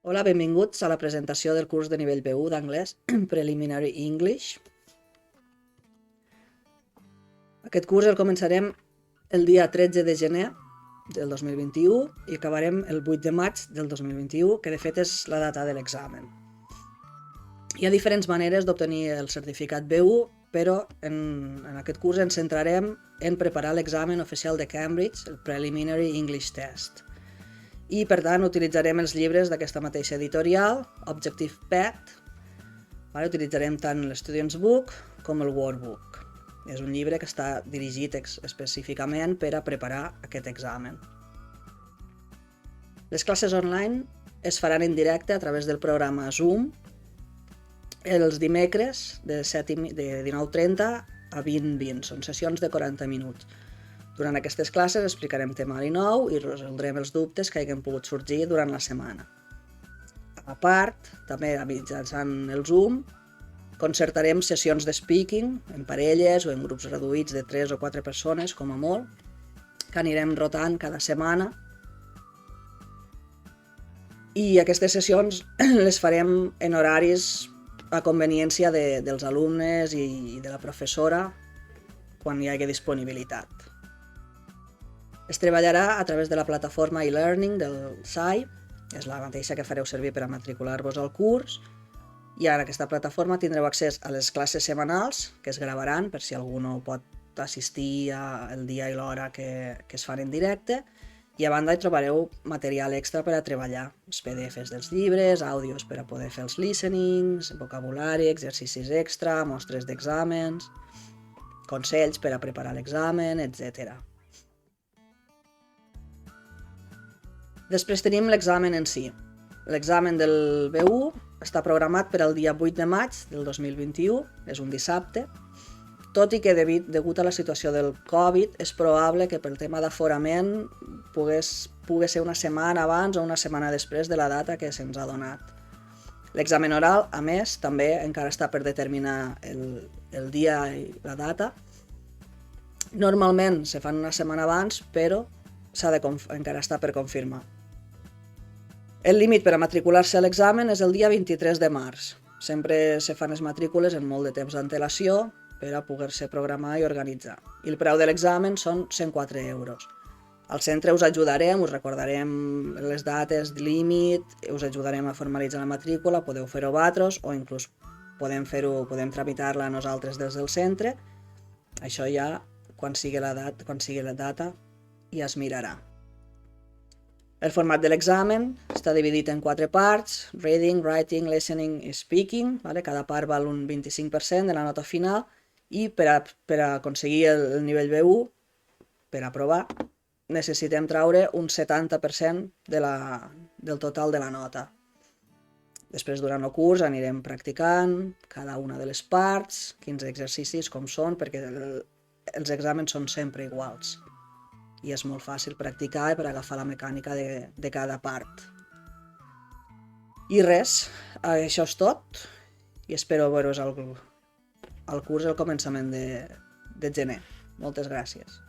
Hola, benvinguts a la presentació del curs de nivell B1 d'anglès Preliminary English. Aquest curs el començarem el dia 13 de gener del 2021 i acabarem el 8 de maig del 2021, que de fet és la data de l'examen. Hi ha diferents maneres d'obtenir el certificat B1, però en aquest curs ens centrarem en preparar l'examen oficial de Cambridge, el Preliminary English Test. I per tant utilitzarem els llibres d'aquesta mateixa editorial, Objective Pad. Utilitzarem tant l'Student's Book com el Workbook. És un llibre que està dirigit específicament per a preparar aquest examen. Les classes online es faran en directe a través del programa Zoom els dimecres de 19:30 a 20:20. Són sessions de 40 minuts. Durant aquestes classes explicarem temari nou i resoldrem els dubtes que hagin pogut sorgir durant la setmana. A part, també mitjançant el Zoom, concertarem sessions de speaking en parelles o en grups reduïts de 3 o 4 persones, com a molt, que anirem rotant cada setmana. I aquestes sessions les farem en horaris a conveniència dels alumnes i de la professora quan hi hagi disponibilitat. Es treballarà a través de la plataforma e-learning del SAI, és la mateixa que fareu servir per a matricular-vos al curs, i en aquesta plataforma tindreu accés a les classes setmanals, que es gravaran per si algú no pot assistir el dia i l'hora que es fan en directe, i a banda hi trobareu material extra per a treballar, els PDFs dels llibres, àudios per a poder fer els listenings, vocabulari, exercicis extra, mostres d'exàmens, consells per a preparar l'examen, etc. Després tenim l'examen en si. L'examen del B1 està programat per al dia 8 de maig del 2021, és un dissabte, tot i que degut a la situació del Covid és probable que pel tema d'aforament pugui ser una setmana abans o una setmana després de la data que se'ns ha donat. L'examen oral, a més, també encara està per determinar el dia i la data. Normalment se fan una setmana abans, però encara està per confirmar. El límit per a matricular-se a l'examen és el dia 23 de març. Sempre se fan les matrícules en molt de temps d'antelació per a poder-se programar i organitzar. I el preu de l'examen són 104 €. Al centre us ajudarem, us recordarem les dates de límit, us ajudarem a formalitzar la matrícula, podeu fer-ho vosaltres o inclús podem tramitar-la nosaltres des del centre. Això ja, quan sigui la data, ja es mirarà. El format de l'examen està dividit en 4 parts: reading, writing, listening i speaking. Cada part val un 25% de la nota final i per a aconseguir el nivell B1, per aprovar, necessitem treure un 70% del total de la nota. Després, durant el curs, anirem practicant cada una de les parts, quins exercicis, com són, perquè els exàmens són sempre iguals. I és molt fàcil practicar per agafar la mecànica de cada part. I res, això és tot, i espero veure-us al curs al començament de gener. Moltes gràcies.